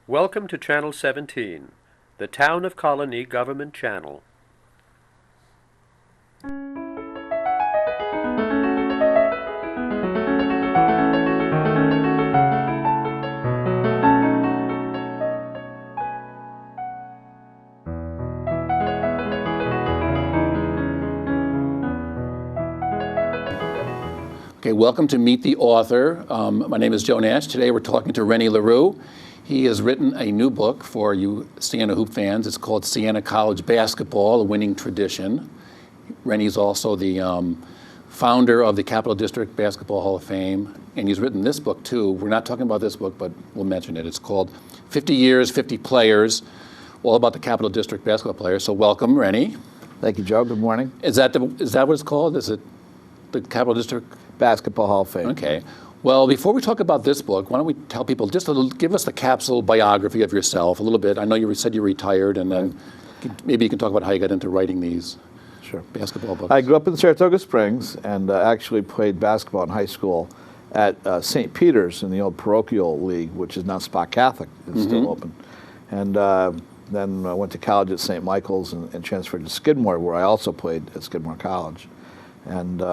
Welcome to Channel 17, the Town of Colonie Government Channel. Okay, welcome to Meet the Author. My name is Joe Nash. Today we're talking to Rene LeRoux. He has written a new book for you Siena Hoop fans. It's called Siena College Basketball, A Winning Tradition. Rene's also the founder of the Capital District Basketball Hall of Fame, and he's written this book too. We're not talking about this book, but we'll mention it. It's called 50 Years, 50 Players, all about the Capital District basketball players. So welcome, Rene. Thank you, Joe. Good morning. Is that what it's called? Is it the Capital District Basketball Hall of Fame. Okay. Well, before we talk about this book, why don't we tell people just give us the capsule biography of yourself a little bit. I know you said you retired, and then maybe you can talk about how you got into writing these basketball books. I grew up in Saratoga Springs and actually played basketball in high school at St. Peter's in the old parochial league, which is now Spa Catholic. It's still open. And then I went to college at St. Michael's and transferred to Skidmore, where I also played at Skidmore College. And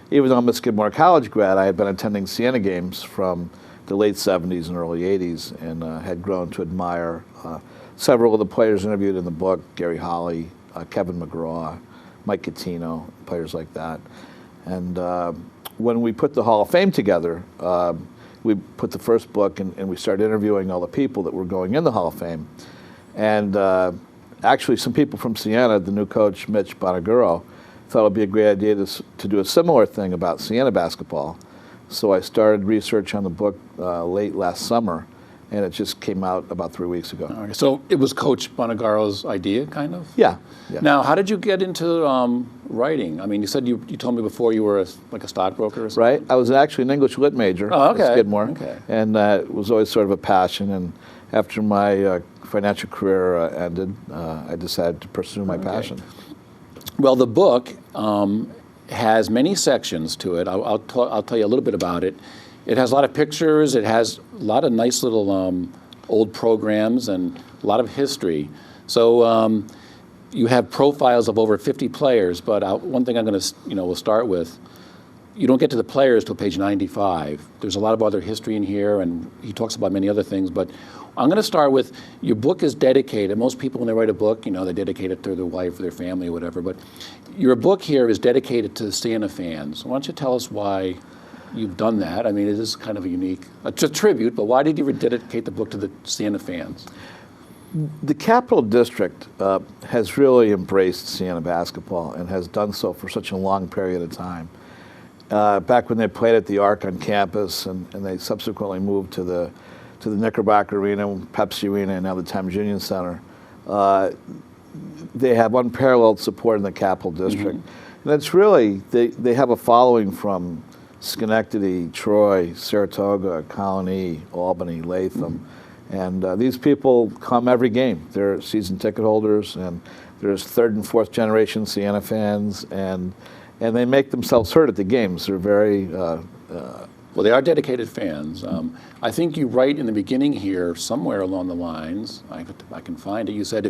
even though I'm a Skidmore College grad, I had been attending Siena games from the late 70s and early 80s and had grown to admire several of the players interviewed in the book, Gary Holly, Kevin McGraw, Mike Catino, players like that. And when we put the Hall of Fame together, we put the first book and we started interviewing all the people that were going in the Hall of Fame. And actually some people from Siena, the new coach, Mitch Bonaguro, thought it would be a great idea to do a similar thing about Siena basketball. So I started research on the book late last summer, and it just came out about 3 weeks ago. All right. So it was Coach Bonagaro's idea, kind of? Yeah. Now, how did you get into writing? I mean, you said you told me before you were like a stockbroker or something? Right. I was actually an English lit major at Skidmore, and it was always sort of a passion. And after my financial career ended, I decided to pursue my passion. Well, the book has many sections to it. I'll tell you a little bit about it. It has a lot of pictures. It has a lot of nice little old programs and a lot of history. So you have profiles of over 50 players. But one thing I'm going to, we'll start with. You don't get to the players till page 95. There's a lot of other history in here, and he talks about many other things. But I'm going to start with, your book is dedicated. Most people, when they write a book, they dedicate it to their wife or their family or whatever. But your book here is dedicated to the Siena fans. Why don't you tell us why you've done that? I mean, it is kind of a unique, it's a tribute, but why did you dedicate the book to the Siena fans? The Capital District has really embraced Siena basketball and has done so for such a long period of time. Back when they played at the Arc on campus, and they subsequently moved to the Knickerbocker Arena, Pepsi Arena, and now the Thames Union Center, they have unparalleled support in the Capital District. And it's really, they have a following from Schenectady, Troy, Saratoga, Colonie, Albany, Latham. And these people come every game. They're season ticket holders, and there's third and fourth generation Siena fans, and they make themselves heard at the games. They're very... well, they are dedicated fans. I think you write in the beginning here, somewhere along the lines, I can find it, you said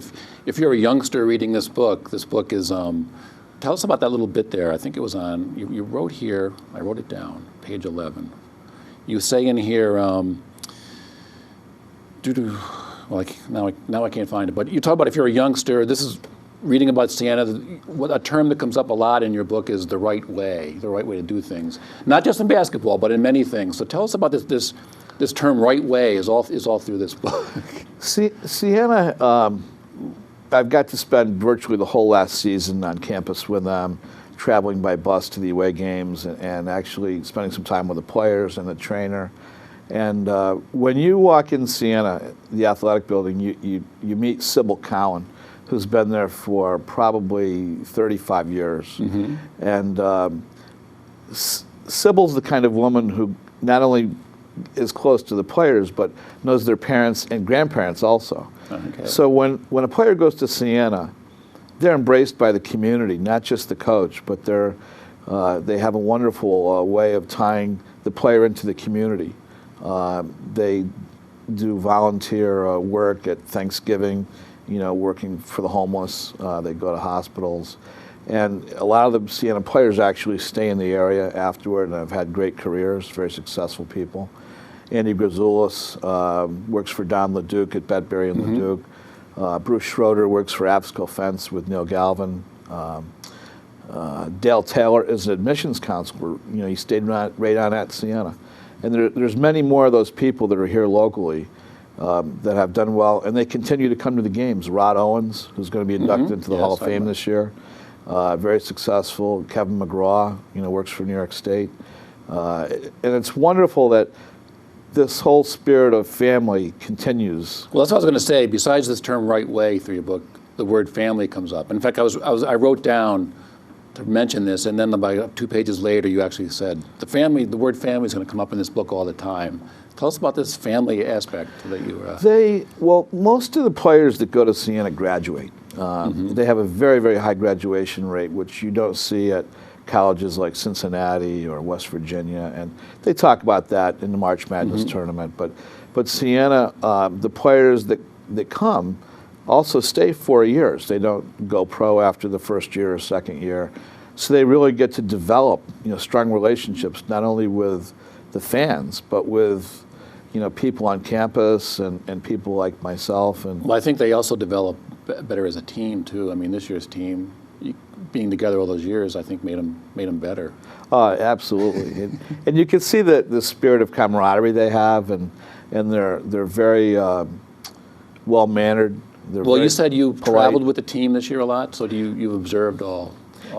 if you're a youngster reading this book is, tell us about that little bit there. I think it was on, you wrote here, I wrote it down, page 11. You say in here, well, now I can't find it, but you talk about if you're a youngster, this is reading about Siena, a term that comes up a lot in your book is the right way to do things. Not just in basketball, but in many things. So tell us about this term right way is all through this book. Siena, I've got to spend virtually the whole last season on campus with them, traveling by bus to the away games and actually spending some time with the players and the trainer. And when you walk in Siena, the athletic building, you meet Sybil Cowan, who's been there for probably 35 years. And Sybil's the kind of woman who not only is close to the players, but knows their parents and grandparents also. So when a player goes to Siena, they're embraced by the community, not just the coach, but they have a wonderful way of tying the player into the community. They do volunteer work at Thanksgiving, working for the homeless. They go to hospitals. And a lot of the Siena players actually stay in the area afterward and have had great careers, very successful people. Andy Grazoulis works for Don LeDuc at Betbury and LeDuc. Bruce Schroeder works for Absco Fence with Neil Galvin. Dale Taylor is an admissions counselor. He stayed right on at Siena. And there's many more of those people that are here locally that have done well, and they continue to come to the games. Rod Owens, who's going to be inducted into the Hall of Fame this year, very successful. Kevin McGraw, works for New York State. And it's wonderful that this whole spirit of family continues. Well, that's what I was going to say. Besides this term "right way" through your book, the word "family" comes up. In fact, I wrote down to mention this, and then about 2 pages later, you actually said the word "family" is going to come up in this book all the time. Tell us about this family aspect that you. Well, most of the players that go to Siena graduate. They have a very, very high graduation rate, which you don't see at colleges like Cincinnati or West Virginia, and they talk about that in the March Madness tournament. But Siena, the players that come also stay 4 years. They don't go pro after the first year or second year, so they really get to develop strong relationships not only with the fans but with people on campus and people like myself. And well, I think they also develop better as a team too. I mean, this year's team, being together all those years, I think made them better. Absolutely, and you can see the spirit of camaraderie they have, and they're very well mannered. Well, you said you traveled with the team this year a lot, so you've observed all.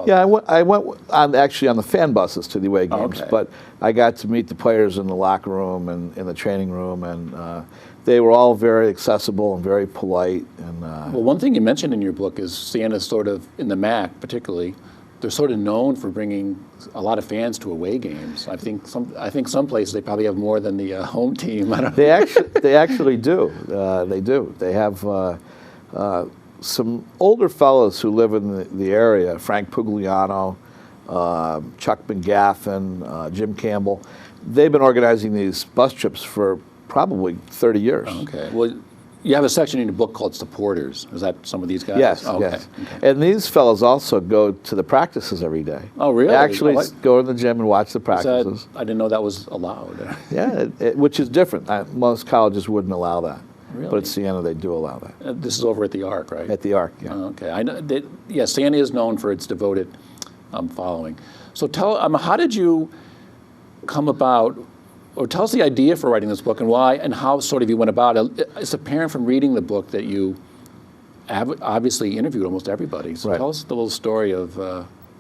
Yeah, I went actually on the fan buses to the away games, but I got to meet the players in the locker room and in the training room, and they were all very accessible and very polite. And well, one thing you mentioned in your book is Siena's sort of, in the MAC particularly, they're sort of known for bringing a lot of fans to away games. I think some places they probably have more than the home team. I don't know. They actually do. They do. They have some older fellows who live in the area, Frank Pugliano, Chuck McGaffin, Jim Campbell. They've been organizing these bus trips for probably 30 years. Okay. Well, you have a section in your book called Supporters. Is that some of these guys? Yes, oh, okay. yes. Okay. And these fellows also go to the practices every day. Oh, really? They actually go in the gym and watch the practices. I didn't know that was allowed. Yeah, which is different. Most colleges wouldn't allow that. Really? But at Siena, they do allow that. This is over at the Arc, right? At the Arc, yeah. Oh, okay. I know. Siena is known for its devoted following. So how did you come about, or tell us the idea for writing this book and why, and how sort of you went about it. It's apparent from reading the book that you obviously interviewed almost everybody. So tell us the little story of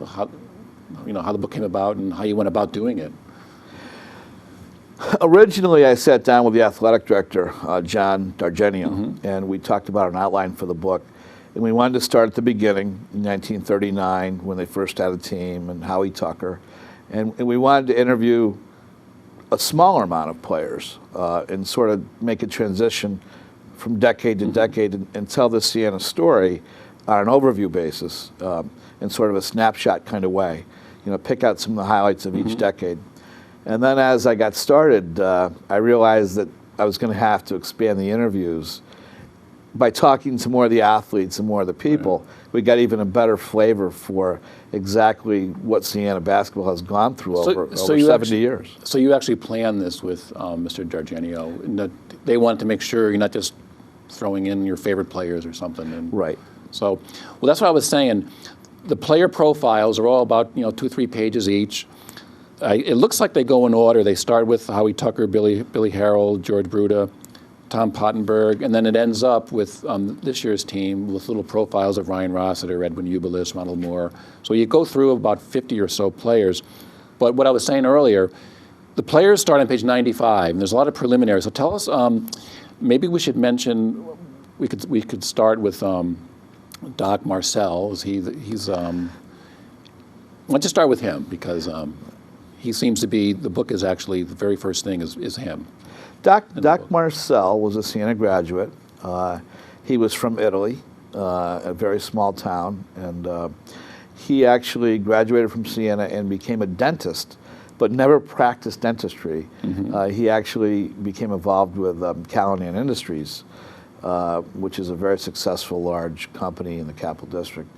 how the book came about and how you went about doing it. Originally, I sat down with the athletic director, John Dargenio, and we talked about an outline for the book. And we wanted to start at the beginning, in 1939, when they first had a team, and Howie Tucker. And we wanted to interview a smaller amount of players and sort of make a transition from decade to decade and tell the Siena story on an overview basis in sort of a snapshot kind of way. Pick out some of the highlights of each decade. And then as I got started, I realized that I was going to have to expand the interviews. By talking to more of the athletes and more of the people, we got even a better flavor for exactly what Siena basketball has gone through over 70 years. So you actually planned this with Mr. Dargenio. They wanted to make sure you're not just throwing in your favorite players or something. Right. So, well, that's what I was saying. The player profiles are all about 2-3 pages each. It looks like they go in order. They start with Howie Tucker, Billy Harold, George Bruda, Tom Pottenberg, and then it ends up with this year's team with little profiles of Ryan Rossiter, Edwin Ubilis, Ronald Moore. So you go through about 50 or so players. But what I was saying earlier, the players start on page 95, and there's a lot of preliminaries. So tell us, maybe we should mention, we could start with Doc Marcel. Why don't you start with him, because he seems to be, the book is actually, the very first thing is him. Doc Marcel was a Siena graduate. He was from Italy, a very small town, and he actually graduated from Siena and became a dentist but never practiced dentistry. He actually became involved with Colonie Industries, which is a very successful large company in the Capital District.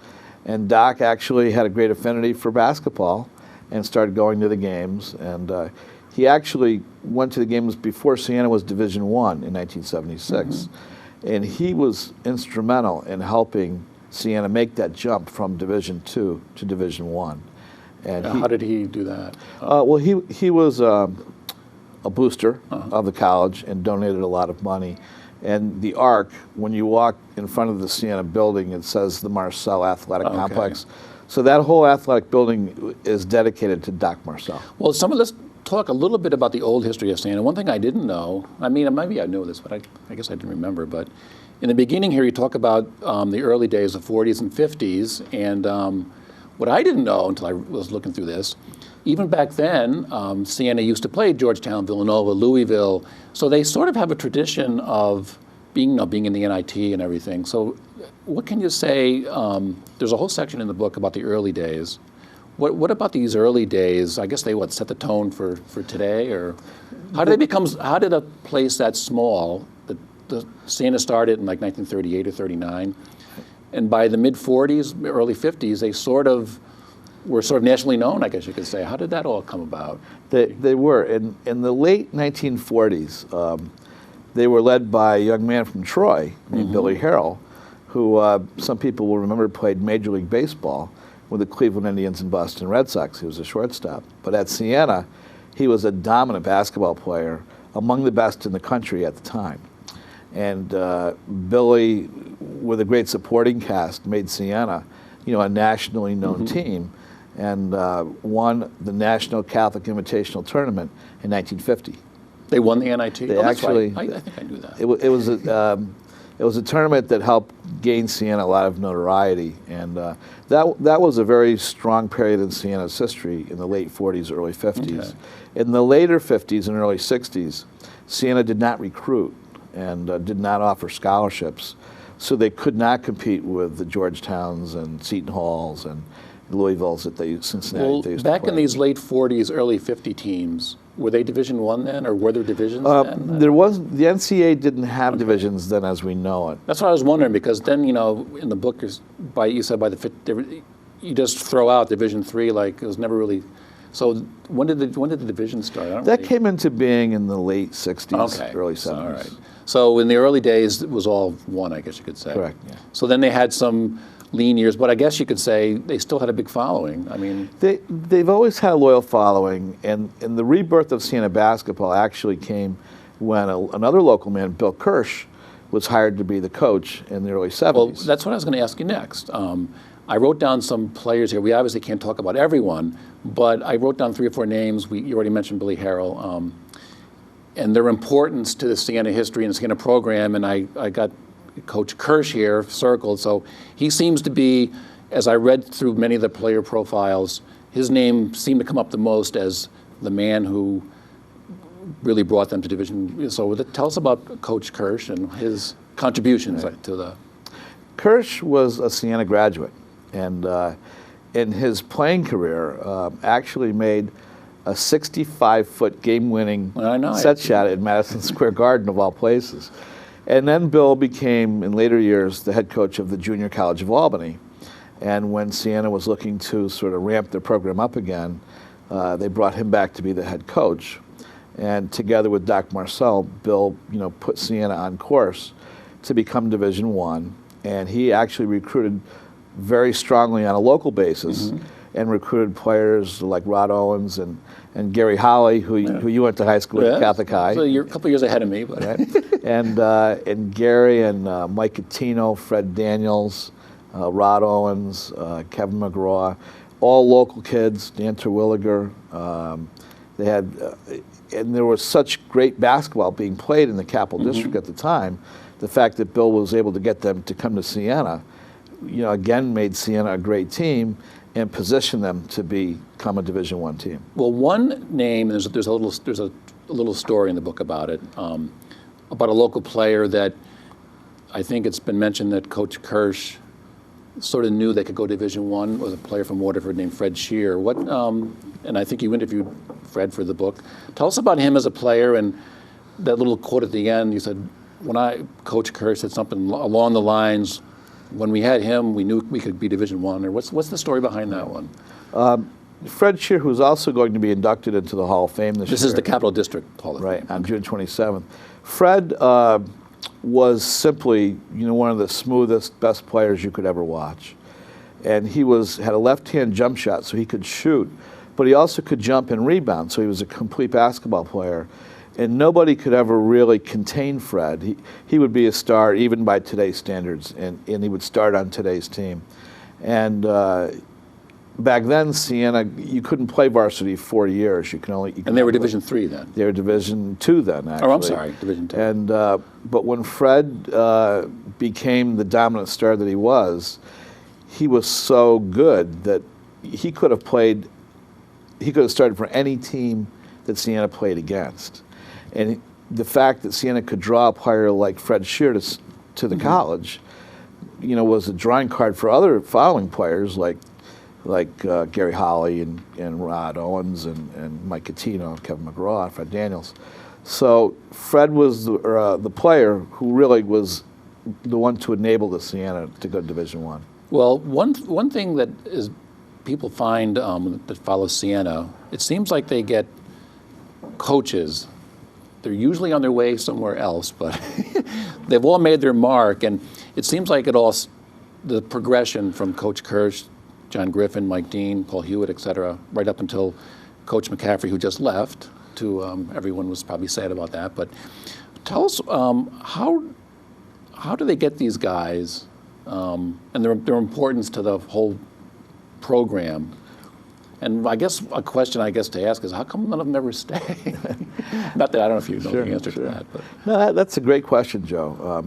And Doc actually had a great affinity for basketball and started going to the games. And he actually went to the games before Siena was Division I in 1976. And he was instrumental in helping Siena make that jump from Division II to Division I. And How did he do that? well, he was a booster of the college and donated a lot of money. And the Arc, when you walk in front of the Siena building, it says the Marcel Athletic Complex. So that whole athletic building is dedicated to Doc Marcel. Well, let's talk a little bit about the old history of Siena. One thing I didn't know, I mean, maybe I knew this, but I guess I didn't remember, but in the beginning here you talk about the early days of 40s and 50s, and what I didn't know until I was looking through this, even back then, Siena used to play Georgetown, Villanova, Louisville, so they sort of have a tradition of being in the NIT and everything. So what can you say, there's a whole section in the book about the early days. What about these early days? I guess they set the tone for today, or how did a place that small, the Siena started in like 1938 or 39, and by the mid 40s, early 50s, they were nationally known, I guess you could say. How did that all come about? They were. In the late 1940s, they were led by a young man from Troy named Billy Harrell, who some people will remember played Major League Baseball with the Cleveland Indians and Boston Red Sox. He was a shortstop. But at Siena, he was a dominant basketball player, among the best in the country at the time. And Billy, with a great supporting cast, made Siena, a nationally known team, and won the National Catholic Invitational Tournament in 1950. They won the NIT? They actually, I think I knew that. It was a tournament that helped gain Siena a lot of notoriety, and that was a very strong period in Siena's history in the late 40s, early 50s. Okay. In the later 50s and early 60s, Siena did not recruit and did not offer scholarships, so they could not compete with the Georgetowns and Seton Halls and Louisvilles that Cincinnati they used to back play. In these late 40s, early 50 teams, were they Division I then, or were there divisions then? The NCAA didn't have divisions then as we know it. That's what I was wondering, because then, in the book, you said by the fifth, you just throw out Division III, like it was never really. So when did the division start? That came into being in the late 60s, early 70s. All right. So in the early days, it was all one, I guess you could say. Correct. Yeah. So then they had some lean years, but I guess you could say they still had a big following. I mean, they've always had a loyal following, and the rebirth of Siena basketball actually came when another local man, Bill Kirsch, was hired to be the coach in the early 70s. Well, that's what I was going to ask you next. I wrote down some players here. We obviously can't talk about everyone, but I wrote down 3 or 4 names. You already mentioned Billy Harrell, and their importance to the Siena history and the Siena program, and I got Coach Kirsch here circled. So he seems to be, as I read through many of the player profiles, his name seemed to come up the most as the man who really brought them to Division. So tell us about Coach Kirsch and his contributions to the. Kirsch was a Siena graduate, and in his playing career, actually made a 65-foot game-winning set shot at Madison Square Garden, of all places. And then Bill became, in later years, the head coach of the Junior College of Albany. And when Siena was looking to sort of ramp their program up again, they brought him back to be the head coach. And together with Doc Marcel, Bill, put Siena on course to become Division I. And he actually recruited very strongly on a local basis, and recruited players like Rod Owens and Gary Holly, who you went to high school at Catholic High. So you're a couple years ahead of me, but right? and Gary and Mike Catino, Fred Daniels, Rod Owens, Kevin McGraw, all local kids. Dan Terwilliger. They had, and there was such great basketball being played in the Capital District at the time. The fact that Bill was able to get them to come to Siena, again made Siena a great team and positioned them to become a Division I team. Well, one name, there's a little story in the book about it, about a local player that I think it's been mentioned that Coach Kirsch sort of knew they could go Division I was a player from Waterford named Fred Shear. And I think you interviewed Fred for the book. Tell us about him as a player, and that little quote at the end. You said, Coach Kerr said something along the lines, when we had him, we knew we could be Division I. Or what's the story behind that one? Fred Shear, who's also going to be inducted into the Hall of Fame this year. This is the Capital District Hall of Fame. Right, on June 27th. Fred was simply, one of the smoothest, best players you could ever watch. And he had a left-hand jump shot, so he could shoot, but he also could jump and rebound, so he was a complete basketball player. And nobody could ever really contain Fred. He would be a star even by today's standards, and he would start on today's team. And back then, Siena, you couldn't play varsity 4 years. And they were Division III then? They were Division II then, actually. Oh, I'm sorry, Division II. And but when Fred became the dominant star that he was so good that he could have started for any team that Siena played against. And the fact that Siena could draw a player like Fred Shear to the college, was a drawing card for other following players like Gary Holly and Rod Owens and Mike Catino and Kevin McGraw and Fred Daniels. So Fred was the player who really was the one to enable the Siena to go to Division I. Well, one thing that is people find that follow Siena, it seems like they get coaches. They're usually on their way somewhere else, but they've all made their mark, and it seems like the progression from Coach Kirsch, John Griffin, Mike Dean, Paul Hewitt, et cetera, right up until Coach McCaffrey, who just left, everyone was probably sad about that, but tell us how do they get these guys and their importance to the whole program? And I guess a question to ask is, how come none of them ever stay? Not that I don't know if you know the answer to that. But. No, that's a great question, Joe.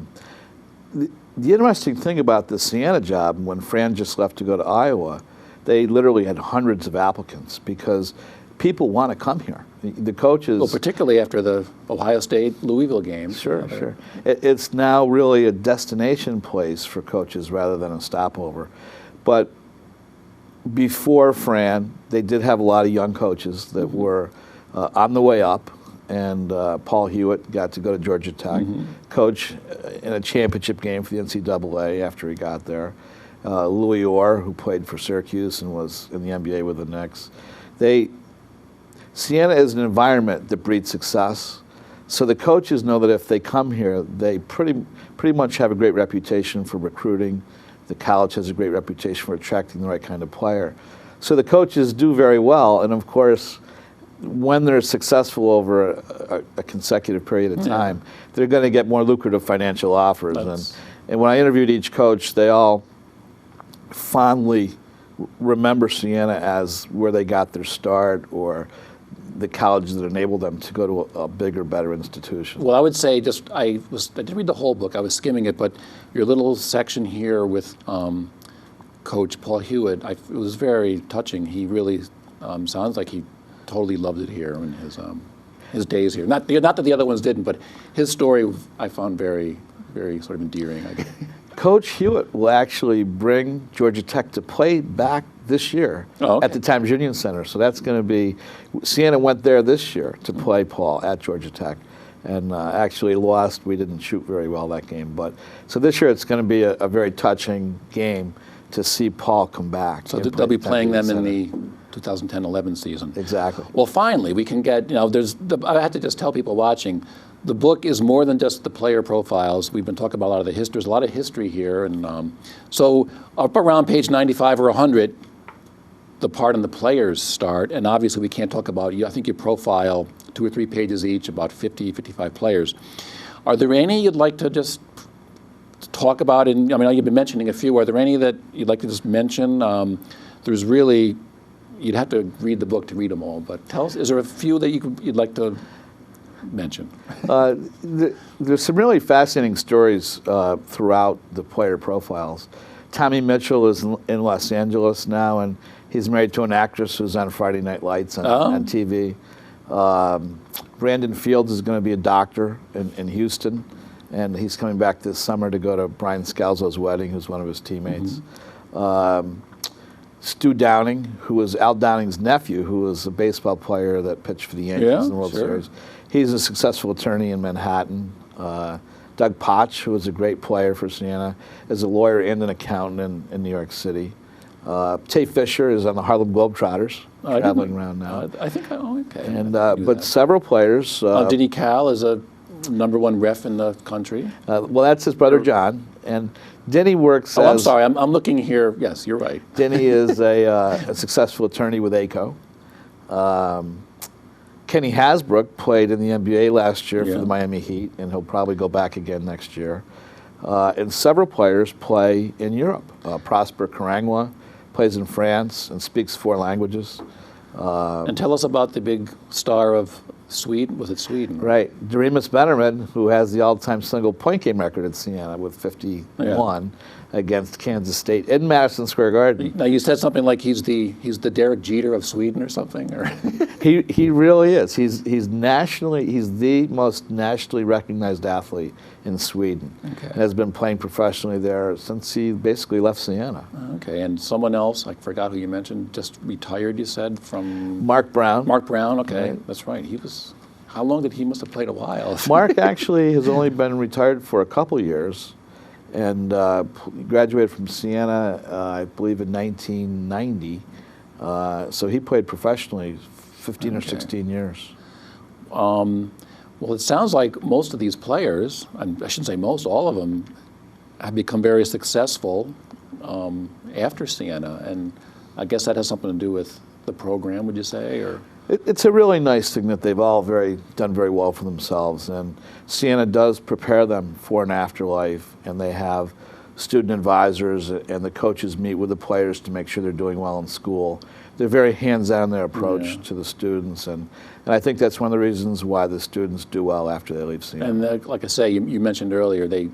The interesting thing about the Siena job, when Fran just left to go to Iowa, they literally had hundreds of applicants because people want to come here. The coaches... Well, particularly after the Ohio State-Louisville game. Sure. It's now really a destination place for coaches rather than a stopover. But before Fran, they did have a lot of young coaches that were on the way up, and Paul Hewitt got to go to Georgia Tech, coach in a championship game for the NCAA after he got there. Louis Orr, who played for Syracuse and was in the NBA with the Knicks. Siena is an environment that breeds success, so the coaches know that if they come here, they pretty much have a great reputation for recruiting. The college has a great reputation for attracting the right kind of player. So the coaches do very well, and of course, when they're successful over a consecutive period of time, they're going to get more lucrative financial offers. And when I interviewed each coach, they all fondly remember Siena as where they got their start or the colleges that enabled them to go to a bigger, better institution. Well, I would say I didn't read the whole book. I was skimming it, but your little section here with Coach Paul Hewitt, it was very touching. He really sounds like he totally loved it here in his days here. Not that the other ones didn't, but his story I found very, very sort of endearing, I guess. Coach Hewitt will actually bring Georgia Tech to play back this year at the Times Union Center. So that's going to be, Siena went there this year to play Paul at Georgia Tech and actually lost. We didn't shoot very well that game. So this year it's going to be a very touching game to see Paul come back. So they'll be playing them in the 2010-11 season. Exactly. Well, finally, we can get, I have to just tell people watching, the book is more than just the player profiles. We've been talking about a lot of the history. There's a lot of history here. And so up around page 95 or 100, the part on the players start. And obviously we can't talk about, I think you profile 2 or 3 pages each, about 50, 55 players. Are there any you'd like to just talk about? And I mean, you've been mentioning a few. Are there any that you'd like to just mention? There's really, you'd have to read the book to read them all. But tell us, is there a few that you'd like to mention? There's some really fascinating stories throughout the player profiles. Tommy Mitchell is in Los Angeles now, and he's married to an actress who's on Friday Night Lights on TV. Brandon Fields is going to be a doctor in Houston, and he's coming back this summer to go to Brian Scalzo's wedding, who's one of his teammates. Stu Downing, who was Al Downing's nephew, who was a baseball player that pitched for the Yankees in the World Series. He's a successful attorney in Manhattan. Doug Potch, who was a great player for Siena, is a lawyer and an accountant in New York City. Tay Fisher is on the Harlem Globetrotters, traveling around now. I think, okay. And but several players. Denny Cal is a #1 ref in the country. Well, that's his brother John, and Denny works. I'm sorry. I'm looking here. Yes, you're right. Denny is a successful attorney with ACO. Kenny Hasbrook played in the NBA last year for the Miami Heat, and he'll probably go back again next year. And several players play in Europe. Prosper Karangwa plays in France and speaks 4 languages. And tell us about the big star of Sweden. Was it Sweden? Right. Doremus Bennerman, who has the all-time single point game record at Siena with 51 against Kansas State in Madison Square Garden. Now, you said something like he's the Derek Jeter of Sweden or something? Or He really is. He's the most nationally recognized athlete in Sweden. Okay. And has been playing professionally there since he basically left Siena. Okay, and someone else, I forgot who you mentioned, just retired, you said, from... Mark Brown. Mark Brown, okay, Right. That's right. He was... How long did he must have played a while? Mark actually has only been retired for a couple years, and graduated from Siena, I believe, in 1990. So he played professionally 15 or 16 years. Well, it sounds like most of these players, I shouldn't say most, all of them, have become very successful after Siena, and I guess that has something to do with the program, would you say, or? It's a really nice thing that they've all done very well for themselves, and Siena does prepare them for an afterlife, and they have student advisors, and the coaches meet with the players to make sure they're doing well in school. They're very hands-on in their approach to the students, and I think that's one of the reasons why the students do well after they leave Siena. And like I say, you mentioned earlier, the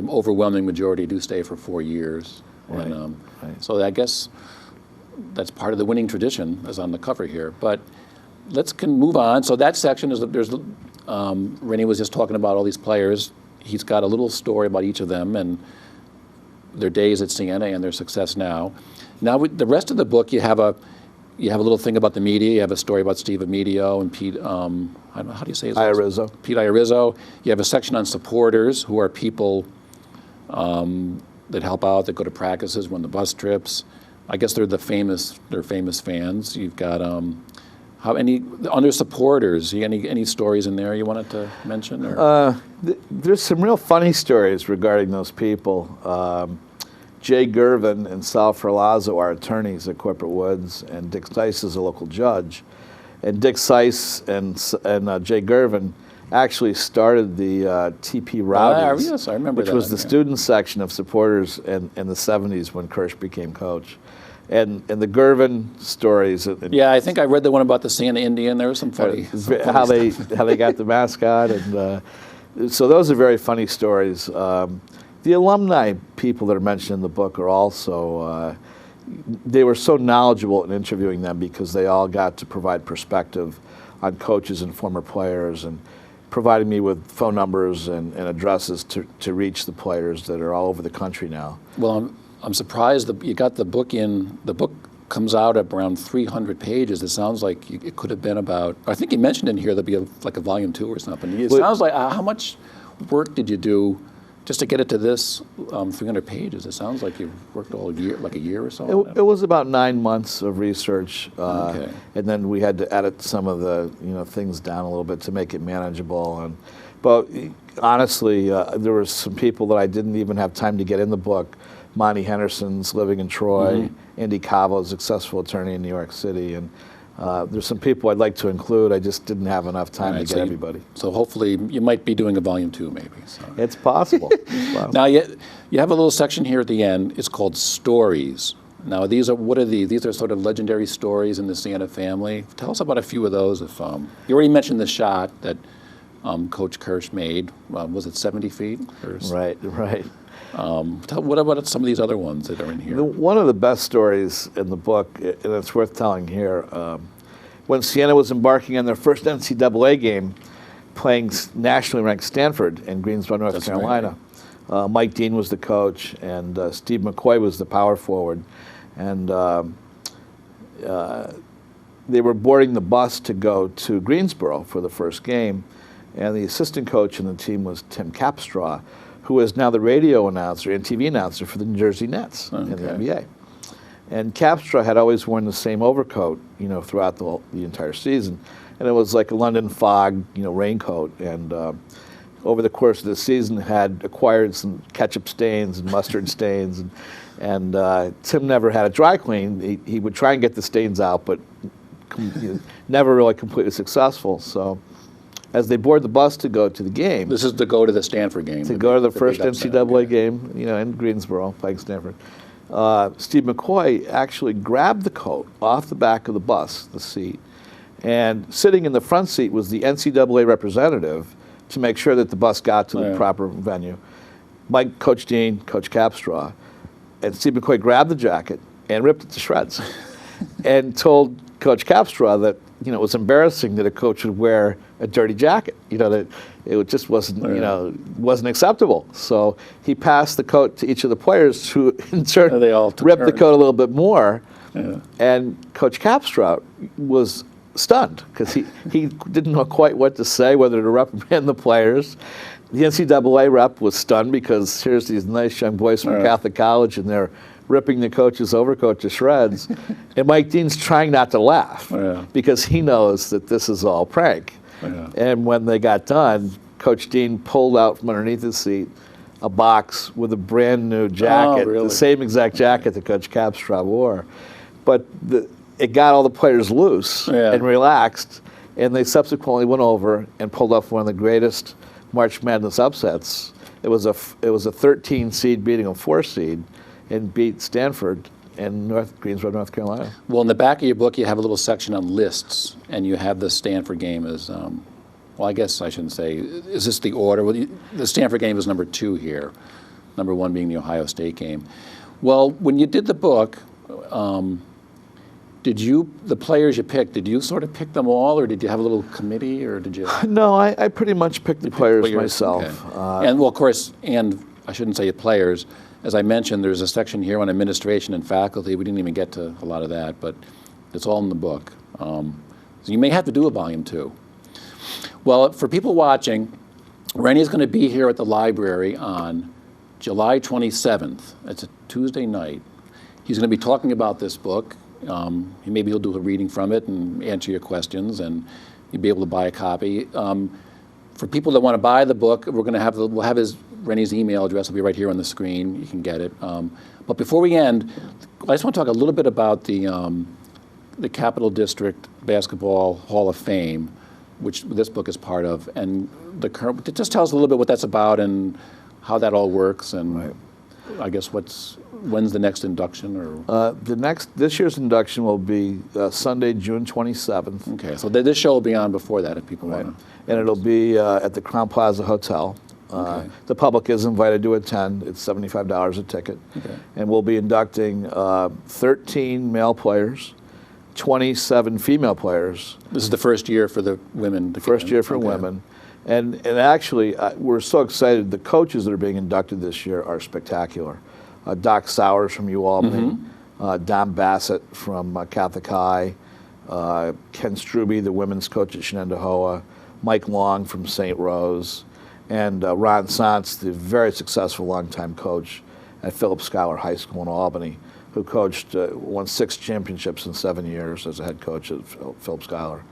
overwhelming majority do stay for 4 years. Right. And, so I guess that's part of the winning tradition, as on the cover here. But can move on. So that section is Rene was just talking about all these players. He's got a little story about each of them and their days at Siena and their success now. Now, with the rest of the book, you have a little thing about the media. You have a story about Steve Amedio and Pete. I don't know, how do you say his name? Iorizzo. Pete Iorizzo. You have a section on supporters, who are people that help out, that go to practices, run the bus trips. I guess they're famous fans. You've got under supporters. Any stories in there you wanted to mention? Or? There's some real funny stories regarding those people. Jay Gervin and Sal Ferlazzo are attorneys at Corporate Woods, and Dick Seiss is a local judge. And Dick Seiss and Jay Gervin actually started the TP Rowdies, yes, I remember which that, was the student section of supporters in the 70s when Kirsch became coach. And the Gervin stories. Yeah, I think I read the one about the Siena Indian. There was some funny how they got the mascot, and so those are very funny stories. The alumni people that are mentioned in the book are also, they were so knowledgeable in interviewing them because they all got to provide perspective on coaches and former players, and providing me with phone numbers and addresses to reach the players that are all over the country now. Well, I'm surprised that you got the book in. The book comes out at around 300 pages. It sounds like it could have been about, I think you mentioned in here there'd be like a volume 2 or something. It sounds like, how much work did you do just to get it to this 300 pages? It sounds like you've worked all year, like a year or so. It was about 9 months of research, Okay. and then we had to edit some of the things down a little bit to make it manageable. But honestly, there were some people that I didn't even have time to get in the book. Monty Henderson's living in Troy, Andy Cavo's successful attorney in New York City, and there's some people I'd like to include. I just didn't have enough time to get everybody. So hopefully you might be doing a volume 2 maybe. So. It's possible. It's possible. Now you have a little section here at the end. It's called Stories. Now what are these? These are sort of legendary stories in the Siena family. Tell us about a few of those. If you already mentioned the shot that Coach Kirsch made. Was it 70 feet? Right. What about some of these other ones that are in here? One of the best stories in the book, and it's worth telling here, when Siena was embarking on their first NCAA game, playing nationally ranked Stanford in Greensboro, North That's Carolina. Mike Dean was the coach, and Steve McCoy was the power forward. And they were boarding the bus to go to Greensboro for the first game, and the assistant coach in the team was Tim Capstraw, who is now the radio announcer and TV announcer for the New Jersey Nets in the NBA. And Capstraw had always worn the same overcoat, throughout the entire season, and it was like a London fog, raincoat. And over the course of the season, had acquired some ketchup stains and mustard stains, and Tim never had it dry cleaned. He would try and get the stains out, but never really completely successful. So, as they board the bus to go to the game, This is to go to the Stanford game. to go to the first big upset. NCAA game, in Greensboro, playing Stanford. Steve McCoy actually grabbed the coat off the back of the bus, the seat, and sitting in the front seat was the NCAA representative to make sure that the bus got to the proper venue. Coach Dean, Coach Capstraw, and Steve McCoy grabbed the jacket and ripped it to shreds, and told Coach Capstraw that it was embarrassing that a coach would wear a dirty jacket. That it just wasn't wasn't acceptable. So he passed the coat to each of the players, who in turn They all took ripped the turns. coat a little bit more. And Coach Capstraw was stunned because he didn't know quite what to say, whether to reprimand the players. The NCAA rep was stunned because here's these nice young boys from Catholic College, and they're ripping the coach's overcoat to shreds. And Mike Dean's trying not to laugh because he knows that this is all prank. And when they got done, Coach Dean pulled out from underneath his seat a box with a brand new jacket, really? the same exact jacket that Coach Capstraw wore. But it got all the players loose and relaxed, and they subsequently went over and pulled off one of the greatest March Madness upsets. It was a 13 seed beating a 4 seed, and beat Stanford in Greensboro, North Carolina. Well, in the back of your book, you have a little section on lists, and you have the Stanford game as, well, I guess I shouldn't say, is this the order? Well, the Stanford game is number 2 here, number 1 being the Ohio State game. Well, when you did the book, the players you picked, did you sort of pick them all, or did you have a little committee, or did you? No, I pretty much picked the players myself. Okay. And, well, of course, and I shouldn't say players. As I mentioned, there's a section here on administration and faculty. We didn't even get to a lot of that, but it's all in the book. So you may have to do a volume 2. Well, for people watching, Rene is going to be here at the library on July 27th. It's a Tuesday night. He's going to be talking about this book. Maybe he'll do a reading from it and answer your questions, and you'll be able to buy a copy. For people that want to buy the book, we'll have Rene's email address will be right here on the screen. You can get it. But before we end, I just want to talk a little bit about the Capital District Basketball Hall of Fame, which this book is part of, and just tell us a little bit what that's about and how that all works, and I guess when's the next induction, or this year's induction will be Sunday, June 27th. Okay, so this show will be on before that if people want to. And it'll be at the Crown Plaza Hotel. The public is invited to attend. It's $75 a ticket. Okay. And we'll be inducting 13 male players, 27 female players. This is the first year for the women. The first year for women. And actually, we're so excited. The coaches that are being inducted this year are spectacular. Doc Sowers from UAlbany, Don Bassett from Catholic High, Ken Struby, the women's coach at Shenandoah, Mike Long from St. Rose, and Ron Santz, the very successful longtime coach at Phillips Schuyler High School in Albany, who won 6 championships in 7 years as a head coach at Phillips Schuyler.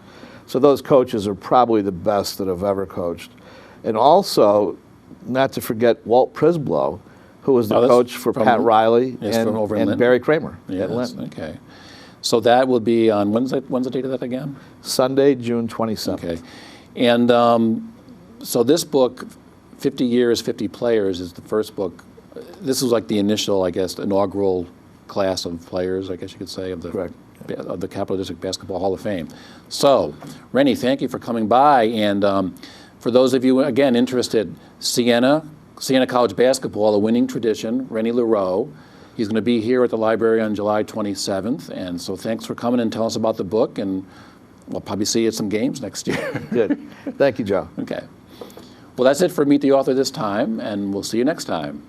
So those coaches are probably the best that have ever coached. And also, not to forget Walt Prisblow, who was the coach for Pat Riley and Barry Kramer at Linton. Okay. So that will be on, when's the date of that again? Sunday, June 27th. Okay. And so this book, 50 Years, 50 Players, is the first book. This was like the initial, I guess, inaugural class of players, I guess you could say, of the Capital District Basketball Hall of Fame. So, Rene, thank you for coming by. And for those of you, again, interested, Siena College Basketball, a winning tradition, Rene LeRoux. He's going to be here at the library on July 27th. And so thanks for coming and telling us about the book. And we'll probably see you at some games next year. Good. Thank you, Joe. Okay. Well, that's it for Meet the Author this time, and we'll see you next time.